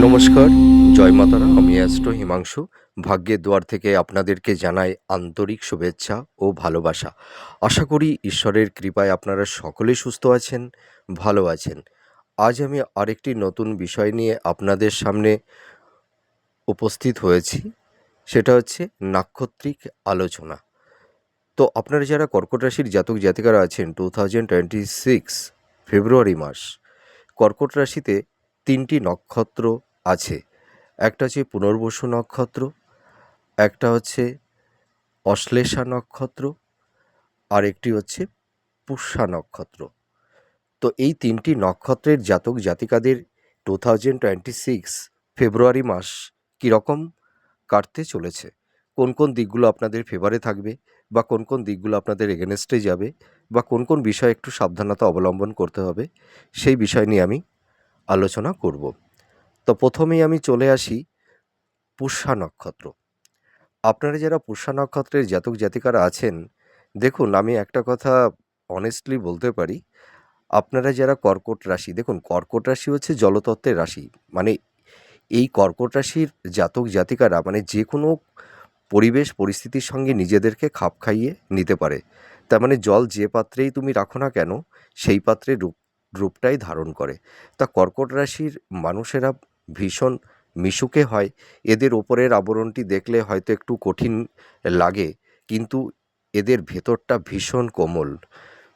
নমস্কার, জয় মাতারা। আমি অ্যাস্ট্রো হিমাংশু। ভাগ্যের দুয়ার থেকে আপনাদেরকে জানাই আন্তরিক শুভেচ্ছা ও ভালোবাসা। আশা করি ঈশ্বরের কৃপায় আপনারা সকলেই সুস্থ আছেন, ভালো আছেন। আজ আমি আরেকটি নতুন বিষয় নিয়ে আপনাদের সামনে উপস্থিত হয়েছি। সেটা হচ্ছে নাক্ষত্রিক আলোচনা। তো আপনারা যারা কর্কট রাশির জাতক জাতিকারা আছেন 2026 ফেব্রুয়ারি মাস, কর্কট রাশিতে ৩টি নক্ষত্র আছে। একটা হচ্ছে পুনর্বসু নক্ষত্র, একটা হচ্ছে অশ্লেষা নক্ষত্র, আর একটি হচ্ছে পুষ্যা নক্ষত্র। তো এই ৩টি নক্ষত্রের জাতক জাতিকাদের 2026 ফেব্রুয়ারি মাস কীরকম কাটতে চলেছে, কোন কোন দিকগুলো আপনাদের ফেভারে থাকবে বা কোন কোন দিকগুলো আপনাদের এগেনস্টে যাবে বা কোন কোন বিষয়ে একটু সাবধানতা অবলম্বন করতে হবে, সেই বিষয় নিয়ে আমি আলোচনা করব। তো প্রথমেই আমি চলে আসি পুষ্যা নক্ষত্র। আপনারা যারা পুষ্যা নক্ষত্রের জাতক জাতিকারা আছেন, দেখুন আমি একটা কথা অনেস্টলি বলতে পারি, আপনারা যারা কর্কট রাশি, দেখুন কর্কট রাশি হচ্ছে জলতত্ত্বের রাশি। মানে এই কর্কট রাশির জাতক জাতিকারা মানে যে কোনো পরিবেশ পরিস্থিতির সঙ্গে নিজেদেরকে খাপ খাইয়ে নিতে পারে। তার মানে জল যে পাত্রেই তুমি রাখো না কেন, সেই পাত্রের রূপটাই ধারণ করে। তা কর্কট রাশির মানুষেরা ভীষণ মিশুকে হয়। এদের ওপরের আবরণটি দেখলে হয়তো একটু কঠিন লাগে, কিন্তু এদের ভেতরটা ভীষণ কোমল,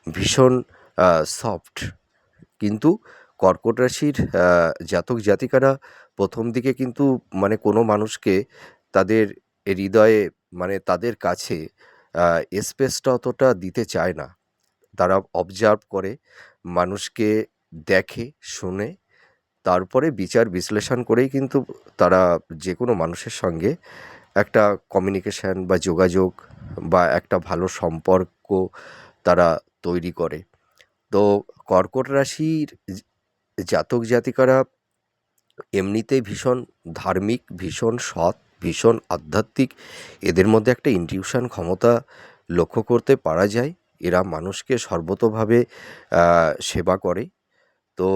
ভীষণ সফট। কিন্তু কর্কট রাশির জাতক জাতিকারা প্রথম দিকে কিন্তু মানে কোনো মানুষকে তাদের হৃদয়ে মানে তাদের কাছে স্পেসটা অতটা দিতে চায় না। তারা অবজার্ভ করে, মানুষকে দেখে, শোনে, তারপরে বিচার বিশ্লেষণ করেই কিন্তু তারা যে কোনো মানুষের সঙ্গে একটা কমিউনিকেশান বা যোগাযোগ বা একটা ভালো সম্পর্ক তারা তৈরি করে। তো কর্কট রাশির জাতক জাতিকারা এমনিতেই ভীষণ ধার্মিক, ভীষণ সৎ, ভীষণ আধ্যাত্মিক। এদের মধ্যে একটা ইনটিউশন ক্ষমতা লক্ষ্য করতে পারা যায়। এরা মানুষকে সর্বতোভাবে সেবা করে। তো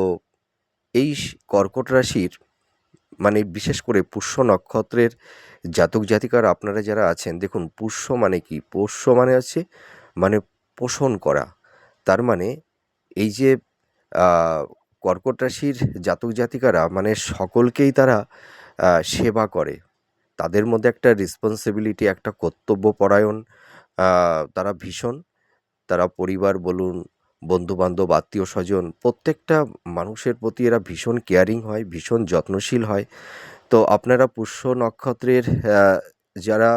এই কর্কট রাশির মানে বিশেষ করে পুষ্য নক্ষত্রের জাতক জাতিকারা আপনারা যারা আছেন, দেখুন পুষ্য মানে কি? পোষ্য মানে হচ্ছে মানে পোষণ করা। তার মানে এই যে আ কর্কট রাশির জাতক জাতিকারা মানে সকলকেই তারা সেবা করে। তাদের মধ্যে একটা রেসপন্সিবিলিটি, একটা কর্তব্যপরায়ণ আ তারা ভীষণ। তারা পরিবার বলুন, বন্ধু-বান্ধব, আত্মীয়স্বজন প্রত্যেকটা মানুষের প্রতি এরা ভীষণ কেয়ারিং হয়, ভীষণ যত্নশীল হয়। তো আপনারা পুষ্য নক্ষত্রের যারা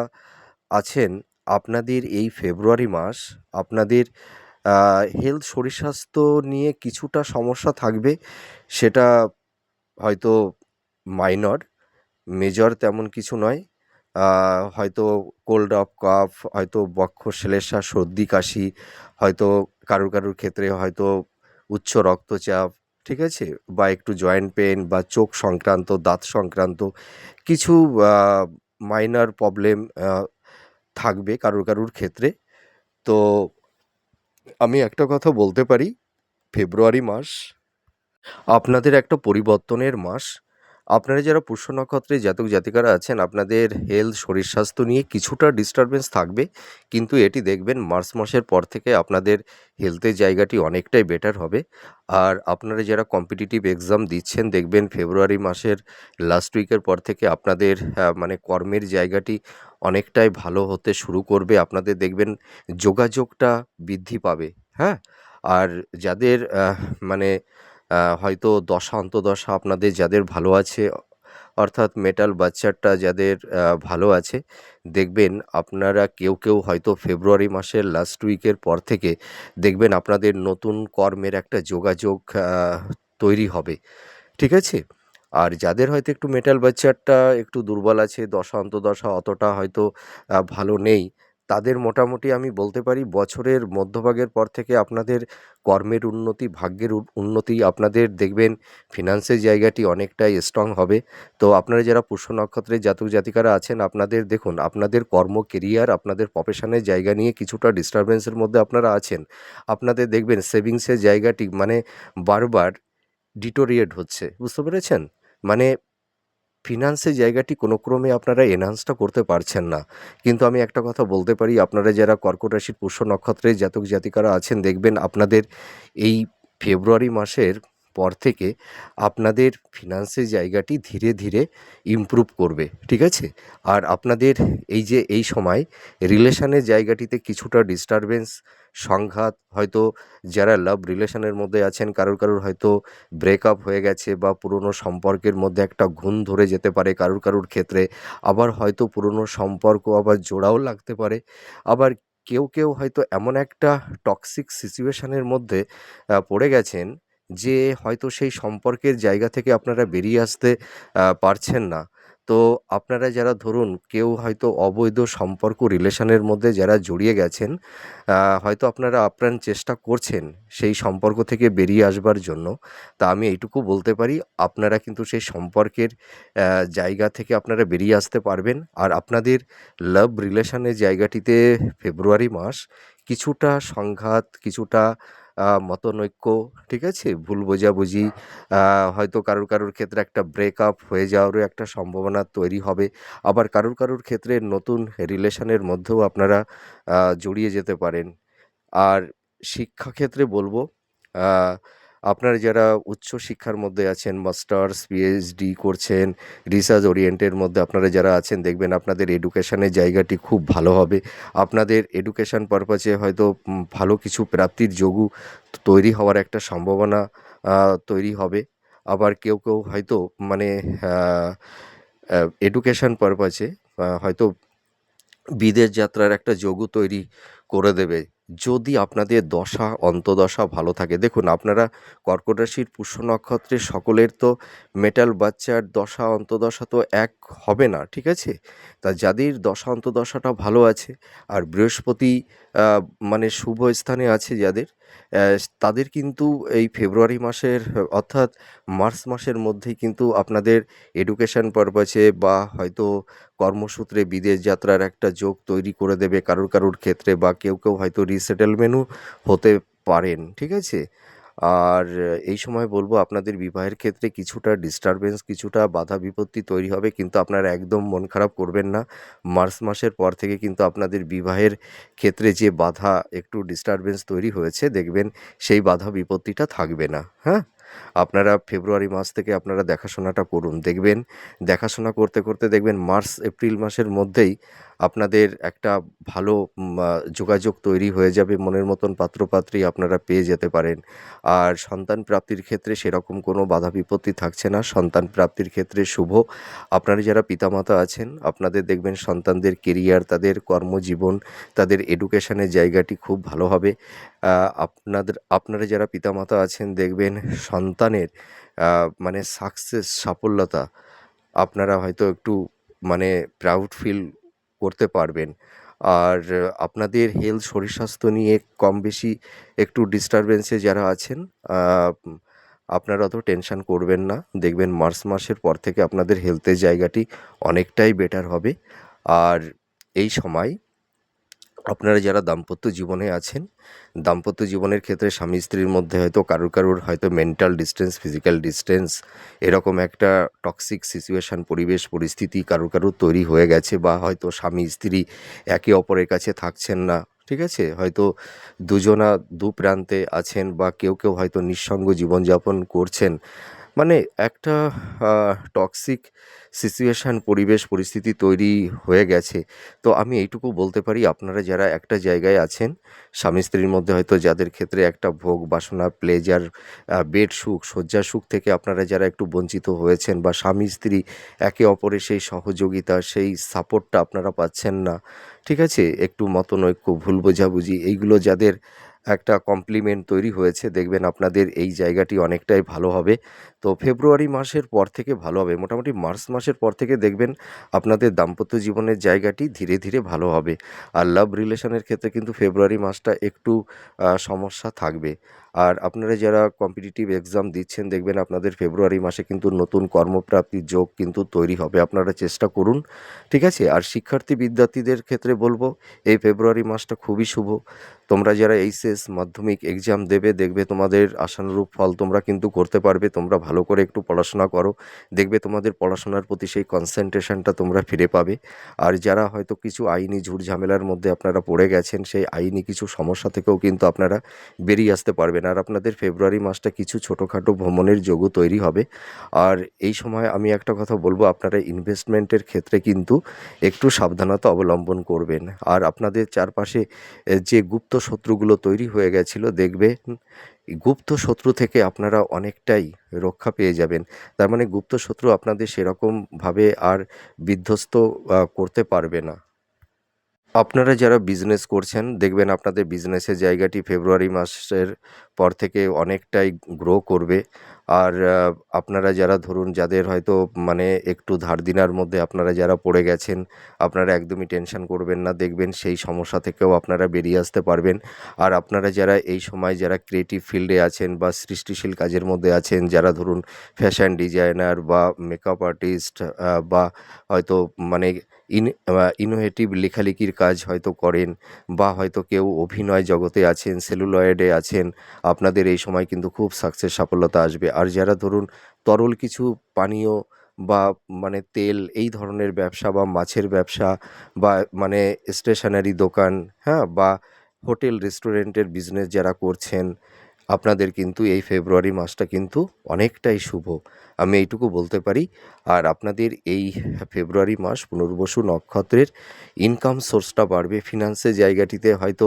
আছেন, আপনাদের এই ফেব্রুয়ারি মাস আপনাদের হেলথ, শরীর স্বাস্থ্য নিয়ে কিছুটা সমস্যা থাকবে। সেটা হয়তো মাইনর, মেজর তেমন কিছু নয়। হয়তো কোল্ড অফ কাফ, হয়তো বক্ষশ্লেষা, সর্দি কাশি, হয়তো কারুর ক্ষেত্রে হয়তো উচ্চ রক্তচাপ, ঠিক আছে? বা একটু জয়েন্ট পেইন বা চোখ সংক্রান্ত, দাঁত সংক্রান্ত কিছু আ মাইনর প্রবলেম থাকবে কারুর ক্ষেত্রে। তো আমি একটা কথা বলতে পারি, ফেব্রুয়ারি মাস আপনাদের একটা পরিবর্তনের মাস। আপনারা যারা পুষ্য নক্ষত্রের জাতক জাতিকারা আছেন, আপনাদের হেলথ, শরীর স্বাস্থ্য নিয়ে কিছুটা ডিস্টারবেন্স থাকবে। কিন্তু এটি দেখবেন মার্চ মাসের পর থেকে আপনাদের হেলথের জায়গাটি অনেকটাই বেটার হবে। আর আপনারা যারা কম্পিটিটিভ এক্সাম দিচ্ছেন, দেখবেন ফেব্রুয়ারি মাসের লাস্ট উইকের পর থেকে আপনাদের মানে কর্মের জায়গাটি অনেকটাই ভালো হতে শুরু করবে। আপনাদের দেখবেন যোগাযোগটা বৃদ্ধি পাবে, হ্যাঁ? আর যাদের মানে হয়তো দশা অন্তর্দশা আপনাদের যাদের ভালো আছে, অর্থাৎ মেটাল বাচ্চারটা যাদের ভালো আছে, দেখবেন আপনারা কেউ হয়তো ফেব্রুয়ারি মাসের লাস্ট উইকের পর থেকে দেখবেন আপনাদের নতুন কর্মের একটা যোগাযোগ তৈরি হবে। ঠিক আছে? আর যাদের হয়তো একটু মেটাল বাচ্চারটা একটু দুর্বল আছে, দশা অন্তর্দশা অতটা হয়তো ভালো নেই, তাদের মোটামুটি আমি বলতে পারি বছরের মধ্যভাগের পর থেকে আপনাদের কর্মের উন্নতি, ভাগ্যের উন্নতি, আপনাদের দেখবেন ফিন্যান্সের জায়গাটি অনেকটাই স্ট্রং হবে। তো আপনারা যারা পুষ্য নক্ষত্রের জাতক জাতিকারা আছেন, আপনাদের দেখুন আপনাদের কর্ম, কেরিয়ার, আপনাদের প্রফেশনের জায়গা নিয়ে কিছুটা ডিস্টারবেন্সের মধ্যে আপনারা আছেন। আপনাদের দেখবেন সেভিংসের জায়গাটি মানে বারবার ডিটোরিয়েট হচ্ছে। বুঝতে পেরেছেন? মানে ফিন্যান্সের জায়গাটি কোনো ক্রমে আপনারা এনহান্সটা করতে পারছেন না। কিন্তু আমি একটা কথা বলতে পারি, আপনারা যারা কর্কট রাশির পুষ্য নক্ষত্রের জাতক জাতিকারা আছেন, দেখবেন আপনাদের এই ফেব্রুয়ারি মাসের পর থেকে আপনাদের ফিন্যান্সের জায়গাটি ধীরে ধীরে ইমপ্রুভ করবে, ঠিক আছে? আর আপনাদের এই যে এই সময় রিলেশনের জায়গাটিতে কিছুটা ডিস্টারবেন্স, সংঘাত, হয়তো যারা লাভ রিলেশনের মধ্যে আছেন কারোর কারোর হয়তো ব্রেকআপ হয়ে গেছে, বা পুরনো সম্পর্কের মধ্যে একটা ঘুণ ধরে যেতে পারে কারোর কারোর ক্ষেত্রে। আবার হয়তো পুরনো সম্পর্ক আবার জোড়াও লাগতে পারে। আবার কেউ কেউ হয়তো এমন একটা টক্সিক সিচুয়েশনের মধ্যে পড়ে গেছেন, যে হয়তো সেই সম্পর্কের জায়গা থেকে আপনারা বেরিয়ে আসতে পারছেন না। তো আপনারা যারা ধরুন কেউ হয়তো অবৈধ সম্পর্ক রিলেশনের মধ্যে যারা জড়িয়ে গেছেন, হয়তো আপনারা আপ্রাণ চেষ্টা করছেন সেই সম্পর্ক থেকে বেরিয়ে আসবার জন্য। তা আমি এইটুকু বলতে পারি, আপনারা কিন্তু সেই সম্পর্কের জায়গা থেকে আপনারা বেরিয়ে আসতে পারবেন। আর আপনাদের লাভ রিলেশনের জায়গাটিতে ফেব্রুয়ারি মাস কিছুটা সংঘাত, কিছুটা মতনৈক্য, ঠিক আছে? ভুল বোঝাবুঝি, হয়তো কারোর কারোর ক্ষেত্রে একটা ব্রেকআপ হয়ে যাওয়ারও একটা সম্ভাবনা তৈরি হবে। আবার কারোর কারোর ক্ষেত্রে নতুন রিলেশনের মধ্যেও আপনারা জড়িয়ে যেতে পারেন। আর শিক্ষাক্ষেত্রে বলবো, আ আপনারা যারা উচ্চ শিক্ষার মধ্যে আছেন, মাস্টার্স, পিএইচডি করছেন, রিসার্চ ওরিয়েন্টের মধ্যে আপনারা যারা আছেন, দেখবেন আপনাদের এডুকেশনের জায়গাটি খুব ভালো হবে। আপনাদের এডুকেশন পারপাসে হয়তো ভালো কিছু প্রাপ্তির যোগও তৈরি হওয়ার একটা সম্ভাবনা আ তৈরি হবে। আবার কেউ কেউ হয়তো মানে আ আ এডুকেশন পারপাসে হয়তো বিদেশ যাত্রার একটা যোগও তৈরি করে দেবে, যদি আপনাদের দশা অন্তদশা ভালো থাকে। দেখুন, আপনারা কর্কট রাশির পুষ্য নক্ষত্রের সকলের তো মেটাল বাচ্চার দশা অন্তদশা তো এক হবে না, ঠিক আছে? তা যাদের দশা অন্তদশাটা ভালো আছে, আর বৃহস্পতি মানে শুভ স্থানে আছে যাদের, তাদের কিন্তু এই ফেব্রুয়ারি মাসের অর্থাৎ মার্চ মাসের মধ্যেই কিন্তু আপনাদের এডুকেশন পারপাসে বা হয়তো কর্মসূত্রে বিদেশ যাত্রার একটা যোগ তৈরি করে দেবে কারোর কারোর ক্ষেত্রে, বা কেউ কেউ হয়তো রিসেটেলমেন্টও হতে পারেন, ঠিক আছে? আর এই সময় বলবো, আপনাদের বিবাহের ক্ষেত্রে কিছুটা ডিস্টারবেন্স, কিছুটা বাধা বিপত্তি তৈরি হবে, কিন্তু আপনারা একদম মন খারাপ করবেন না। মার্চ মাসের পর থেকে কিন্তু আপনাদের বিবাহের ক্ষেত্রে যে বাধা, একটু ডিস্টারবেন্স তৈরি হয়েছে, দেখবেন সেই বাধা বিপত্তিটা থাকবে না, হ্যাঁ? আপনারা ফেব্রুয়ারি মাস থেকে আপনারা দেখাশোনাটা করুন। দেখবেন দেখাশোনা করতে করতে দেখবেন মার্চ এপ্রিল মাসের মধ্যেই আপনাদের একটা ভালো যোগাযোগ তৈরি হয়ে যাবে। মনের মতন পাত্রপাত্রী আপনারা পেয়ে যেতে পারেন। আর সন্তান প্রাপ্তির ক্ষেত্রে সেরকম কোনো বাধা বিপত্তি থাকছে না। সন্তান প্রাপ্তির ক্ষেত্রে শুভ। আপনারা যারা পিতামাতা আছেন, আপনাদের দেখবেন সন্তানদের কেরিয়ার, তাদের কর্মজীবন, তাদের এডুকেশনের জায়গাটি খুব ভালো হবে। আপনারা যারা পিতামাতা আছেন, দেখবেন সন্তানের মানে সাকসেস, সাফল্যতা আপনারা হয়তো একটু মানে প্রাউড ফিল করতে পারবেন। আর আপনাদের হেলথ, শরীর স্বাস্থ্য নিয়ে কম বেশি একটু ডিস্টারবেন্সে যারা আছেন, আ আপনারা অত টেনশন করবেন না। দেখবেন মার্চ মাসের পর থেকে আপনাদের হেলথের জায়গাটি অনেকটাই বেটার হবে। আর এই সময় আপনারা যারা দাম্পত্য জীবনে আছেন, দাম্পত্য জীবনের ক্ষেত্রে স্বামী স্ত্রীর মধ্যে হয়তো কারোর কারোর হয়তো মেন্টাল ডিসটেন্স, ফিজিক্যাল ডিসটেন্স, এরকম একটা টক্সিক সিচুয়েশান, পরিবেশ পরিস্থিতি কারোর কারোর তৈরি হয়ে গেছে, বা হয়তো স্বামী স্ত্রী একে অপরের কাছে থাকছেন না, ঠিক আছে? হয়তো দুজনা দু প্রান্তে আছেন, বা কেউ কেউ হয়তো নিঃসঙ্গ জীবনযাপন করছেন। মানে একটা টক্সিক সিচুয়েশান, পরিবেশ পরিস্থিতি তৈরি হয়ে গেছে। তো আমি এইটুকু বলতে পারি, আপনারা যারা একটা জায়গায় আছেন, স্বামী স্ত্রীর মধ্যে হয়তো যাদের ক্ষেত্রে একটা ভোগ বাসনা, প্লেজার, বেড সুখ, শয্যা সুখ থেকে আপনারা যারা একটু বঞ্চিত হয়েছেন, বা স্বামী স্ত্রী একে অপরের সেই সহযোগিতা, সেই সাপোর্টটা আপনারা পাচ্ছেন না, ঠিক আছে? একটু মতনৈক্য, ভুল বোঝাবুঝি, এইগুলো যাদের একটা কমপ্লিমেন্ট তৈরি হয়েছে, দেখবেন আপনাদের এই জায়গাটি অনেকটাই ভালো হবে। তো ফেব্রুয়ারি মাসের পর থেকে ভালো হবে। মোটামুটি মার্চ মাসের পর থেকে দেখবেন আপনাদের দাম্পত্য জীবনের জায়গাটি ধীরে ধীরে ভালো হবে। আর লাভ রিলেশনের ক্ষেত্রে কিন্তু ফেব্রুয়ারি মাসটা একটু সমস্যা থাকবে। আর আপনারা যারা কম্পিটিটিভ এক্সাম দিচ্ছেন, দেখবেন আপনাদের ফেব্রুয়ারি মাসে কিন্তু নতুন কর্মপ্রাপ্তির যোগ কিন্তু তৈরি হবে। আপনারা চেষ্টা করুন, ঠিক আছে? আর শিক্ষার্থী বিদ্যার্থীদের ক্ষেত্রে বলব, এই ফেব্রুয়ারি মাসটা খুবই শুভ। তোমরা যারা এইচএস মাধ্যমিক এক্সাম দেবে, দেখবে তোমাদের আশানুরূপ ফল তোমরা কিন্তু করতে পারবে। তোমরা ভালো করে একটু পড়াশোনা করো, দেখবে তোমাদের পড়াশোনার প্রতি সেই কনসেন্ট্রেশনটা তোমরা ফিরে পাবে। আর যারা হয়তো কিছু আইনি ঝুট-ঝামেলার মধ্যে আপনারা পড়ে গেছেন, সেই আইনি কিছু সমস্যা থেকেও কিন্তু আপনারা বেরিয়ে আসতে পারবেন। আর আপনাদের ফেব্রুয়ারি মাসটা কিছু ছোটোখাটো ভ্রমণের যোগও তৈরি হবে। আর এই সময় আমি একটা কথা বলব, আপনারা ইনভেস্টমেন্টের ক্ষেত্রে কিন্তু একটু সাবধানতা অবলম্বন করবেন। আর আপনাদের চারপাশে যে গুপ্ত শত্রুগুলো তৈরি হয়ে গেছিল, দেখবেন এই গুপ্ত শত্রু থেকে আপনারা অনেকটাই রক্ষা পেয়ে যাবেন। তার মানে গুপ্ত শত্রু আপনাদের সেরকমভাবে আর বিধ্বস্ত করতে পারবে না। আপনারা যারা বিজনেস করছেন, দেখবেন আপনাদের বিজনেসের জায়গাটি ফেব্রুয়ারি মাসের পর থেকে অনেকটাই গ্রো করবে। আর আপনারা যারা ধরুন যাদের হয়তো মানে একটু ধার দেনার মধ্যে আপনারা যারা পড়ে গেছেন, আপনারা একদমই টেনশন করবেন না। দেখবেন সেই সমস্যা থেকেও আপনারা বেরিয়ে আসতে পারবেন। আর আপনারা যারা এই সময় যারা ক্রিয়েটিভ ফিল্ডে আছেন বা সৃষ্টিশীল কাজের মধ্যে আছেন, যারা ধরুন ফ্যাশন ডিজাইনার বা মেকআপ আর্টিস্ট বা হয়তো মানে ইনোভেটিভ লেখালেখির কাজ হয়তো করেন, বা হয়তো কেউ অভিনয় জগতে আছেন, সেলুলয়েডে আছেন, আপনাদের এই সময় কিন্তু খুব সাফল্যতা আসবে। আর যারা ধরুন তরল কিছু পানীয় বা মানে তেল এই ধরনের ব্যবসা বা মাছের ব্যবসা বা মানে স্টেশনারি দোকান, হ্যাঁ? বা হোটেল রেস্টুরেন্টের বিজনেস যারা করছেন, আপনাদের কিন্তু এই ফেব্রুয়ারি মাসটা কিন্তু অনেকটাই শুভ। আমি এইটুকু বলতে পারি। আর আপনাদের এই ফেব্রুয়ারি মাস পুনর্বসু নক্ষত্রের ইনকাম সোর্সটা বাড়বে। ফিন্যান্সের জায়গাটিতে হয়তো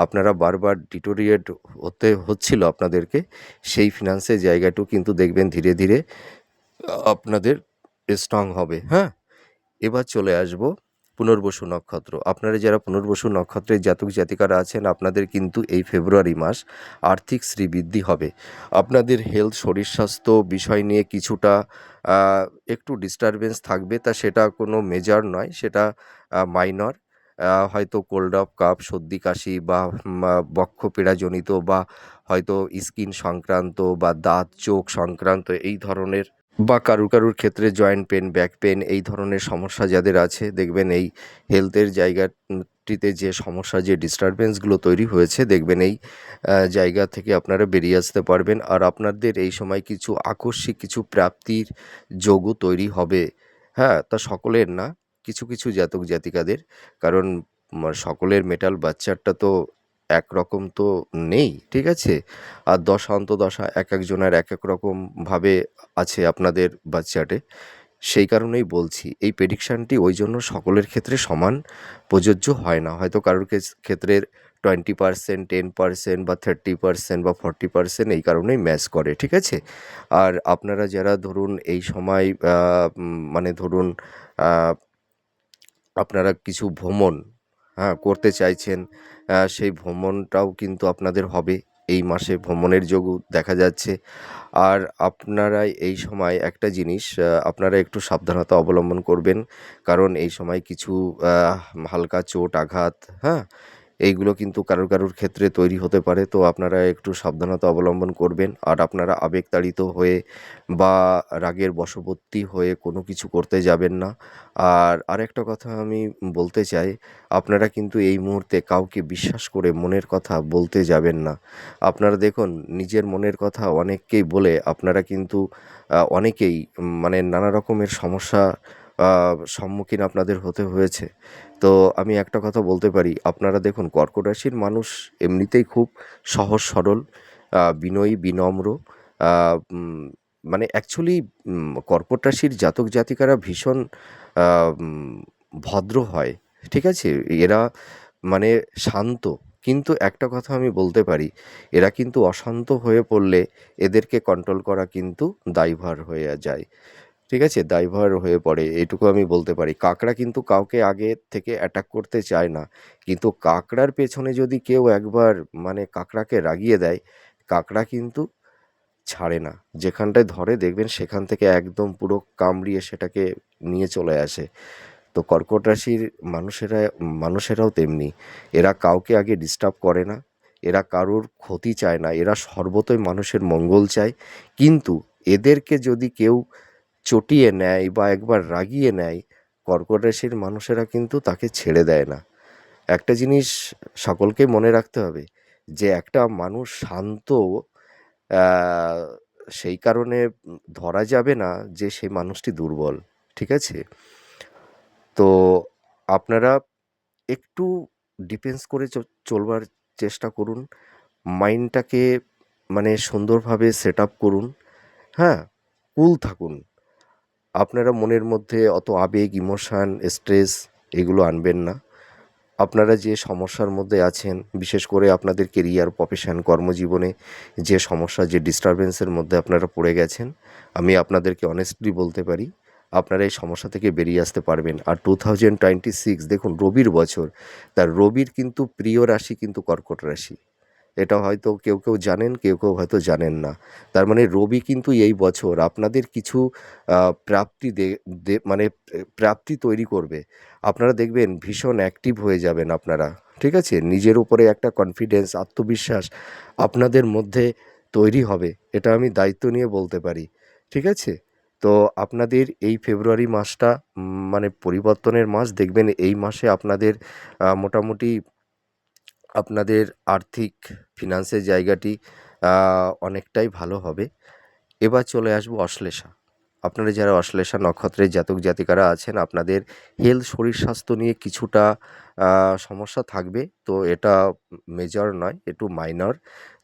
আপনারা বারবার ডিটোরিয়েট হতে হচ্ছিল আপনাদেরকে, সেই ফিন্যান্সের জায়গাটাও কিন্তু দেখবেন ধীরে ধীরে আপনাদের স্ট্রং হবে, হ্যাঁ? এবার চলে আসবো পুনর্বসু নক্ষত্র। আপনারা যারা পুনর্বসু নক্ষত্রের জাতক জাতিকারা আছেন, আপনাদের কিন্তু এই ফেব্রুয়ারি মাস আর্থিক শ্রীবৃদ্ধি হবে। আপনাদের হেলথ, শরীর স্বাস্থ্য বিষয় নিয়ে কিছুটা আ একটু ডিস্টার্বেন্স থাকবে। সেটা কোনো মেজর নয়, সেটা মাইনর। হয়তো কোল্ড অফ কাফ, সর্দি কাশি বা বক্ষপীড়াজনিত বা হয়তো স্কিন সংক্রান্ত বা দাঁত, চোখ সংক্রান্ত এই ধরনের, বা কারুর ক্ষেত্রে জয়েন্ট পেন, ব্যাক পেন এই ধরনের সমস্যা যাদের আছে, দেখবেন এই হেলথের জায়গাটিতে যে সমস্যা, যে ডিস্টারবেন্সগুলো তৈরি হয়েছে, দেখবেন এই জায়গা থেকে আপনারা বেরিয়ে আসতে পারবেন। আর আপনাদের এই সময় কিছু আকস্মিক কিছু প্রাপ্তির যোগও তৈরি হবে, হ্যাঁ? তা সকলের না, কিছু কিছু জাতক জাতিকাদের। কারণ সকলের মেটাল বাচ্চারটা তো একরকম তো নেই, ঠিক আছে? আর দশা অন্তর্দশা একেকজনের একেক রকমভাবে আছে আপনাদের বাচ্চাটে। সেই কারণেই বলছি, এই প্রেডিকশানটি ওই জন্য সকলের ক্ষেত্রে সমান প্রযোজ্য হয় না। হয়তো কারোর ক্ষেত্রে 20%, 10% বা 30% বা 40% এই কারণেই ম্যাচ করে, ঠিক আছে? আর আপনারা যারা ধরুন এই সময় মানে ধরুন আ আপনারা কিছু ভ্রমণ, হ্যাঁ, করতে চাইছেন, সেই ভ্রমণটাও কিন্তু আপনাদের হবে। এই মাসে ভ্রমণের যোগও দেখা যাচ্ছে। আর আপনারা এই সময় একটা জিনিস, আপনারা একটু সাবধানতা অবলম্বন করবেন। কারণ এই সময় কিছু হালকা চোট আঘাত, হ্যাঁ? এইগুলো কিন্তু কারুর ক্ষেত্রে তৈরি হতে পারে। তো আপনারা একটু সাবধানতা অবলম্বন করবেন। আর আপনারা আবেগতাড়িত হয়ে বা রাগের বশবর্তী হয়ে কোনো কিছু করতে যাবেন না। আর আরেকটা কথা আমি বলতে চাই, আপনারা কিন্তু এই মুহূর্তে কাউকে বিশ্বাস করে মনের কথা বলতে যাবেন না। আপনারা দেখুন, নিজের মনের কথা অনেককেই বলে আপনারা কিন্তু অনেকেই মানে নানা রকমের সমস্যা আ সম্মুখীন আপনাদের হতে হয়েছে। তো আমি একটা কথা বলতে পারি, আপনারা দেখুন কর্কট রাশির মানুষ এমনিতেই খুব সহজ সরল, বিনয়ী, বিনম্র। আ উম মানে অ্যাকচুয়ালি কর্কট রাশির জাতক জাতিকারা ভীষণ আ উম ভদ্র হয়, ঠিক আছে? এরা মানে শান্ত। কিন্তু একটা কথা আমি বলতে পারি, এরা কিন্তু অশান্ত হয়ে পড়লে এদেরকে কন্ট্রোল করা কিন্তু দায়ভার হয়ে যায়। ঠিক আছে? দায়ভার হয়ে পড়ে, এটুকু আমি বলতে পারি। কাকড়া কিন্তু কাউকে আগে থেকে অ্যাটাক করতে চায় না। কিন্তু কাকড়ার পেছনে যদি কেউ একবার মানে কাকড়াকে রাগিয়ে দেয়, কাকড়া কিন্তু ছাড়ে না। যেখানটায় ধরে দেখবেন সেখান থেকে একদম পুরো কামড়িয়ে সেটাকে নিয়ে চলে আসে। তো কর্কট রাশির মানুষেরাও তেমনি। এরা কাউকে আগে ডিস্টার্ব করে না। এরা কারোর ক্ষতি চায় না। এরা সর্বতই মানুষের মঙ্গল চায়। কিন্তু এদেরকে যদি কেউ চটিয়ে নেয় বা একবার রাগিয়ে নেয়, কর্কট রাশির মানুষেরা কিন্তু তাকে ছেড়ে দেয় না। একটা জিনিস সকলকেই মনে রাখতে হবে, যে একটা মানুষ শান্ত, আ সেই কারণে ধরা যাবে না যে সেই মানুষটি দুর্বল, ঠিক আছে? তো আপনারা একটু ডিফেন্স করে চলবার চেষ্টা করুন। মাইন্ডটাকে মানে সুন্দরভাবে সেট আপ করুন, হ্যাঁ? কুল থাকুন। আপনারা মনের মধ্যে অত আবেগ, ইমোশান, স্ট্রেস এগুলো আনবেন না। আপনারা যে সমস্যার মধ্যে আছেন, বিশেষ করে আপনাদের কেরিয়ার, প্রফেশন, কর্মজীবনে যে সমস্যা, যে ডিস্টার্বেন্সের মধ্যে আপনারা পড়ে গেছেন, আমি আপনাদেরকে অনেস্টলি বলতে পারি, আপনারা এই সমস্যা থেকে বেরিয়ে আসতে পারবেন। আর 2026 দেখুন রবির বছর, তার রবির কিন্তু প্রিয় রাশি কিন্তু কর্কট রাশি। এটা হয়তো কেউ জানেন, কেউ হয়তো জানেন না। তার মানে রবি কিন্তু এই বছর আপনাদের কিছু প্রাপ্তি মানে প্রাপ্তি তৈরি করবে। আপনারা দেখবেন ভীষণ অ্যাক্টিভ হয়ে যাবেন আপনারা, ঠিক আছে? নিজের উপরে একটা কনফিডেন্স, আত্মবিশ্বাস আপনাদের মধ্যে তৈরি হবে। এটা আমি দায়িত্ব নিয়ে বলতে পারি, ঠিক আছে? তো আপনাদের এই ফেব্রুয়ারি মাসটা মানে পরিবর্তনের মাস। দেখবেন এই মাসে আপনাদের মোটামুটি আপনাদের আর্থিক ফিনান্সের জায়গাটি অনেকটাই ভালো হবে। এবার চলে আসবো অশ্লেষা। আপনারা যারা অশ্লেষা নক্ষত্রের জাতক জাতিকারা আছেন, আপনাদের হেলথ, শরীর স্বাস্থ্য নিয়ে কিছুটা সমস্যা থাকবে। তো এটা মেজর নয়, একটু মাইনর।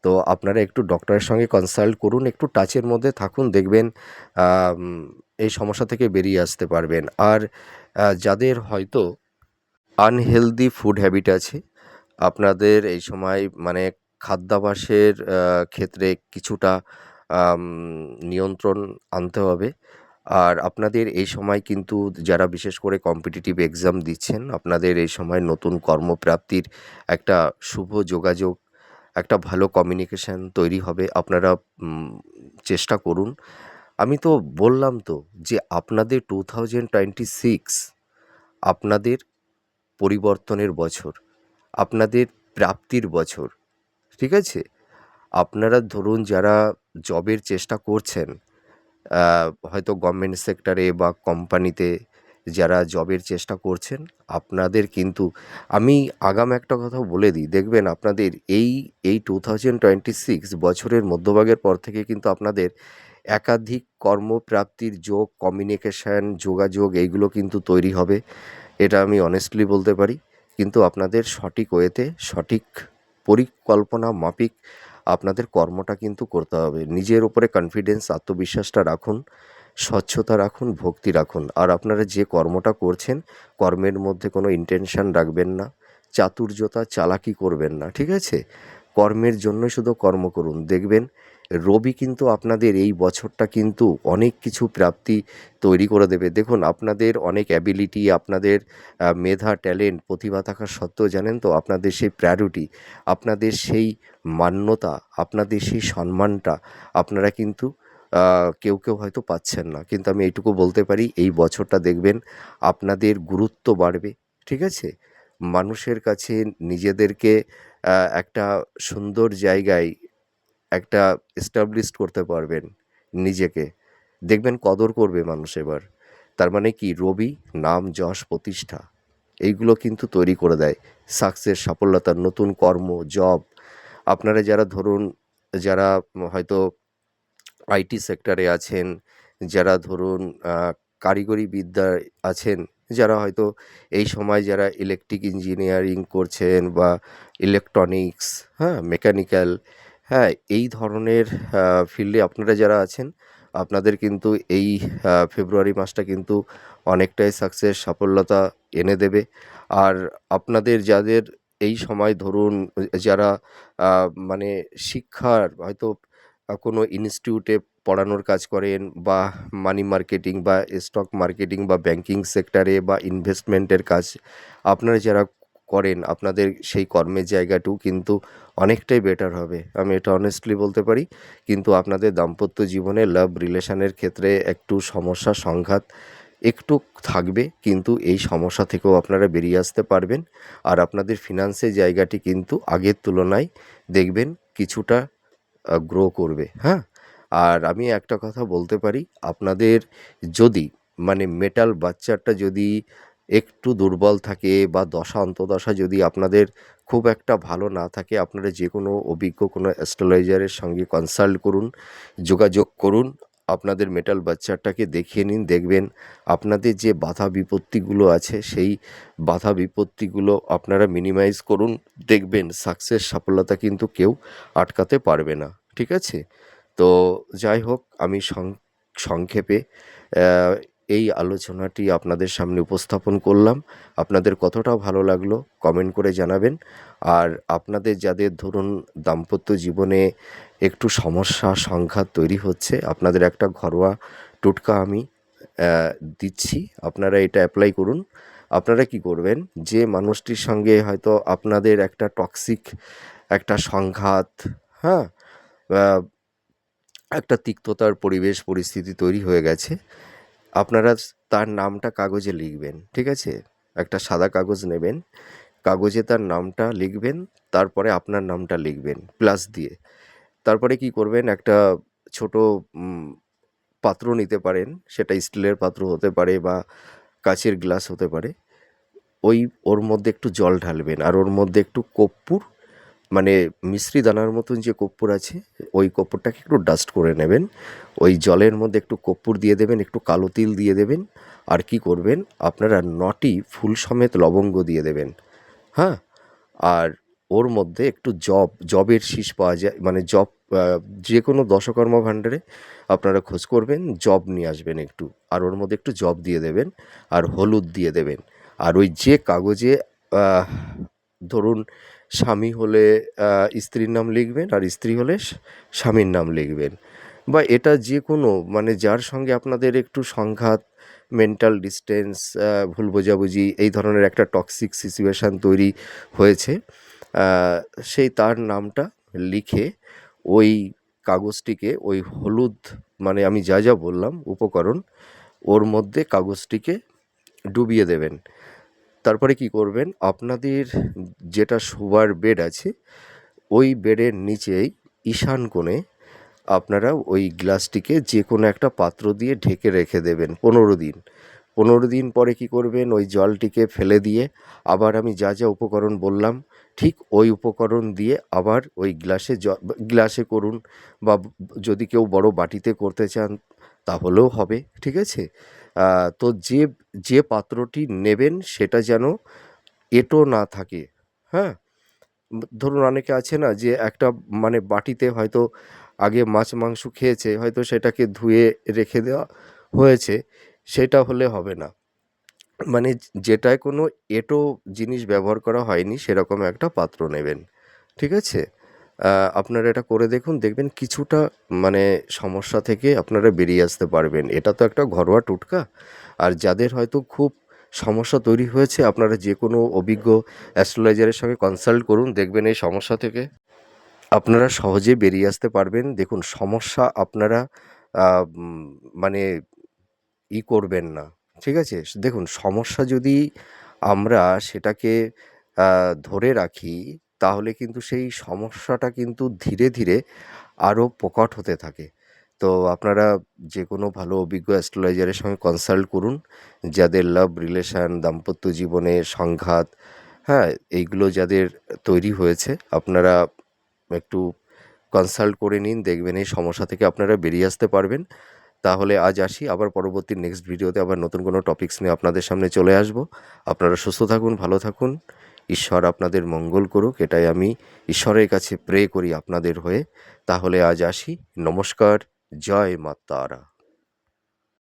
তো আপনারা একটু ডক্টরের সঙ্গে কনসাল্ট করুন, একটু টাচের মধ্যে থাকুন, দেখবেন আম এই সমস্যা থেকে বেরিয়ে আসতে পারবেন। আর যাদের হয়তো আনহেলদি ফুড হ্যাবিট আছে, আপনাদের এই সময় মানে খাদ্যাভ্যাসের ক্ষেত্রে কিছুটা আম নিয়ন্ত্রণ আনতে হবে। আর আপনাদের এই সময় কিন্তু যারা বিশেষ করে কম্পিটিটিভ এক্সাম দিচ্ছেন, আপনাদের এই সময় নতুন কর্মপ্রাপ্তির একটা শুভ যোগাযোগ, একটা ভালো কমিউনিকেশন তৈরি হবে। আপনারা চেষ্টা করুন। আমি তো বললাম তো যে আপনাদের 2026 আপনাদের পরিবর্তনের বছর, আপনাদের প্রাপ্তির বছর, ঠিক আছে? আপনারা ধরুন যারা জবের চেষ্টা করছেন, হয়তো গভর্নমেন্ট সেক্টরে বা কোম্পানিতে যারা জবের চেষ্টা করছেন, আপনাদের কিন্তু আমি আগাম একটা কথা বলে দিই, দেখবেন আপনাদের এই 2026 বছরের মধ্যভাগের পর থেকে কিন্তু আপনাদের একাধিক কর্মপ্রাপ্তির যোগ, কমিউনিকেশন, যোগাযোগ এইগুলো কিন্তু তৈরি হবে। এটা আমি অনেস্টলি বলতে পারি। কিন্তু আপনাদের সঠিক ওয়েতে, সঠিক পরিকল্পনা মাফিক আপনাদের কর্মটা কিন্তু করতে হবে। নিজের উপরে কনফিডেন্স, আত্মবিশ্বাসটা রাখুন, স্বচ্ছতা রাখুন, ভক্তি রাখুন। আর আপনারা যে কর্মটা করছেন, কর্মের মধ্যে কোনো ইনটেনশন রাখবেন না, চাতুর্যতা, চালাকি করবেন না, ঠিক আছে? কর্মের জন্যই শুধু কর্ম করুন। দেখবেন রবি কিন্তু আপনাদের এই বছরটা কিন্তু অনেক কিছু প্রাপ্তি তৈরি করে দেবে। দেখুন আপনাদের অনেক অ্যাবিলিটি, আপনাদের মেধা, ট্যালেন্ট, প্রতিভা থাকা সত্ত্বেও জানেন তো আপনাদের সেই প্রায়োরিটি, আপনাদের সেই মান্যতা, আপনাদের সেই সম্মানটা আপনারা কিন্তু কেউ হয়তো পাচ্ছেন না। কিন্তু আমি এইটুকু বলতে পারি, এই বছরটা দেখবেন আপনাদের গুরুত্ব বাড়বে, ঠিক আছে? মানুষের কাছে নিজেদেরকে একটা সুন্দর জায়গায় একটা এস্টাবলিশড করতে পারবেন নিজেকে। দেখবেন কদর করবে মানুষ এবার। তার মানে কি, রবি নাম, যশ, প্রতিষ্ঠা এইগুলো কিন্তু তৈরি করে দেয়। সাকসেস, সফলতার নতুন কর্ম, জব। আপনারা যারা ধরুন, যারা হয়তো আইটি সেক্টরে আছেন, যারা ধরুন কারিগরি বিদ্যায় আছেন, যারা হয়তো এই সময় যারা ইলেকট্রিক ইঞ্জিনিয়ারিং করছেন বা ইলেকট্রনিক্স, হ্যাঁ, মেকানিক্যাল, হ্যাঁ, এই ধরনের ফিল্ডে আপনারা যারা আছেন, আপনাদের কিন্তু এই ফেব্রুয়ারি মাসটা কিন্তু অনেকটাই সাকসেস, সাফল্যতা এনে দেবে। আর আপনাদের যাদের এই সময় ধরুন যারা মানে শিক্ষার হয়তো কোনো ইনস্টিটিউটে পড়ানোর কাজ করেন, বা মানি মার্কেটিং বা স্টক মার্কেটিং বা ব্যাংকিং সেক্টরে বা ইনভেস্টমেন্টের কাজ আপনারা যারা করেন, আপনাদের সেই কর্মের জায়গাটাও কিন্তু অনেকটাই বেটার হবে। আমি এটা অনেস্টলি বলতে পারি। কিন্তু আপনাদের দাম্পত্য জীবনে, লাভ রিলেশনের ক্ষেত্রে একটু সমস্যা, সংঘাত একটু থাকবে, কিন্তু এই সমস্যা থেকেও আপনারা বেরিয়ে আসতে পারবেন। আর আপনাদের ফিনান্সের জায়গাটি কিন্তু আগের তুলনায় দেখবেন কিছুটা গ্রো করবে, হ্যাঁ? আর আমি একটা কথা বলতে পারি, আপনাদের যদি মানে মেটাল বাচ্চাটা যদি একটু দুর্বল থাকে বা দশা অন্তর্দশা যদি আপনাদের খুব একটা ভালো না থাকে, আপনারা যে কোনো অভিজ্ঞ কোনো অ্যাস্ট্রোলজারের সঙ্গে কনসাল্ট করুন, যোগাযোগ করুন, আপনাদের মেটাল বাচ্চাটাকে দেখিয়ে নিন। দেখবেন আপনাদের যে বাধা বিপত্তিগুলো আছে সেই বাধা বিপত্তিগুলো আপনারা মিনিমাইজ করুন। দেখবেন সাকসেস, সফলতা কিন্তু কেউ আটকাতে পারবে না। ঠিক আছে? তো যাই হোক, আমি সংক্ষেপে আহ, এই আলোচনাটি আপনাদের সামনে উপস্থাপন করলাম। আপনাদের কতটা ভালো লাগলো কমেন্ট করে জানাবেন। আর আপনাদের যাদের ধরুন দাম্পত্য জীবনে একটু সমস্যা সংঘাত তৈরি হচ্ছে, আপনাদের একটা ঘরোয়া টোটকা আমি দিচ্ছি, আপনারা এটা অ্যাপ্লাই করুন। আপনারা কি করবেন, যে মানুষটির সঙ্গে হয়তো আপনাদের একটা টক্সিক একটা সংঘাত, হ্যাঁ, একটা তিক্ততার পরিবেশ পরিস্থিতি তৈরি হয়ে গেছে, আপনারা তার নামটা কাগজে লিখবেন। ঠিক আছে? একটা সাদা কাগজ নেবেন, কাগজে তার নামটা লিখবেন, তারপরে আপনার নামটা লিখবেন প্লাস দিয়ে। তারপরে কি করবেন, একটা ছোট পাত্র নিতে পারেন, সেটা স্টিলের পাত্র হতে পারে বা কাচের গ্লাস হতে পারে। ওর মধ্যে একটু জল ঢালবেন, আর ওর মধ্যে একটু কর্পূর, মানে মিশ্রি দানার মতন যে কর্পূর আছে, ওই কর্পূরটাকে একটু ডাস্ট করে নেবেন। ওই জলের মধ্যে একটু কর্পূর দিয়ে দেবেন, একটু কালো তিল দিয়ে দেবেন, আর কি করবেন, আপনারা 9টি ফুল সমেত লবঙ্গ দিয়ে দেবেন। হ্যাঁ, আর ওর মধ্যে একটু জবের শীষ পাওয়া যায়, মানে জব, যে কোনো দশকর্মা ভাণ্ডারে আপনারা খোঁজ করবেন, জব নিয়ে আসবেন একটু, আর ওর মধ্যে একটু জব দিয়ে দেবেন, আর হলুদ দিয়ে দেবেন। আর ওই যে কাগজে ধরুন স্বামী হলে স্ত্রীর নাম লিখবেন, আর স্ত্রী হলে স্বামীর নাম লিখবেন, বা এটা যে কোনো, মানে যার সঙ্গে আপনাদের একটু সংঘাত, মেন্টাল ডিস্টেন্স, ভুল বোঝাবুঝি, এই ধরনের একটা টক্সিক সিচুয়েশান তৈরি হয়েছে, সেই তার নামটা লিখে ওই কাগজটিকে ওই হলুদ, মানে আমি যা যা বললাম উপকরণ, ওর মধ্যে কাগজটিকে ডুবিয়ে দেবেন। তারপরে কি করবেন, আপনাদের যেটা শোবার বেড আছে, ওই বেডের নিচেই ঈশান কোণে আপনারা ওই গ্লাসটিকে যে কোনো একটা পাত্র দিয়ে ঢেকে রেখে দেবেন 15 দিন। 15 দিন পরে কি করবেন, ওই জলটিকে ফেলে দিয়ে আবার আমি যা যা উপকরণ বললাম ঠিক ওই উপকরণ দিয়ে আবার ওই গ্লাসে করুন, বা যদি কেউ বড় বাটিতে করতে চান তাহলেও হবে। ঠিক আছে? তো যে পাত্রটি নেবেন সেটা যেন এঁটো না থাকে। হ্যাঁ, ধরুন অনেকে আছে না, যে একটা, মানে বাটিতে হয়তো আগে মাছ মাংস খেয়েছে, হয়তো সেটাকে ধুয়ে রেখে দেওয়া হয়েছে, সেটা হলে হবে না। মানে যেটায় কোনো এঁটো জিনিস ব্যবহার করা হয়নি সেরকম একটা পাত্র নেবেন। ঠিক আছে? আপনারা এটা করে দেখুন, দেখবেন কিছুটা, মানে সমস্যা থেকে আপনারা বেরিয়ে আসতে পারবেন। এটা তো একটা ঘরোয়া টোটকা। আর যাদের হয়তো খুব সমস্যা তৈরি হয়েছে, আপনারা যে কোনো অভিজ্ঞ অ্যাস্ট্রোলজারের সঙ্গে কনসাল্ট করুন, দেখবেন এই সমস্যা থেকে আপনারা সহজে বেরিয়ে আসতে পারবেন। দেখুন, সমস্যা আপনারা উম মানে করবেন না। ঠিক আছে? দেখুন, সমস্যা যদি আমরা সেটাকে ধরে রাখি, তাহলে কিন্তু সেই সমস্যাটা কিন্তু ধীরে ধীরে আরও প্রকট হতে থাকে। তো আপনারা যে কোনো ভালো অভিজ্ঞ অ্যাস্ট্রোলজারের সঙ্গে কনসাল্ট করুন, যাদের লাভ রিলেশান, দাম্পত্য জীবনে সংঘাত, হ্যাঁ, এইগুলো যাদের তৈরি হয়েছে, আপনারা একটু কনসাল্ট করে নিন, দেখবেন এই সমস্যা থেকে আপনারা বেরিয়ে আসতে পারবেন। তাহলে আজ আসি, আবার পরবর্তী নেক্সট ভিডিওতে আবার নতুন কোনো টপিকস নিয়ে আপনাদের সামনে চলে আসব। আপনারা সুস্থ থাকুন, ভালো থাকুন, ঈশ্বর আপনাদের মঙ্গল করুক, এটাই আমি ঈশ্বরের কাছে প্রে করি আপনাদের হয়ে। তাহলে আজ আসি, নমস্কার, জয় মা তারা।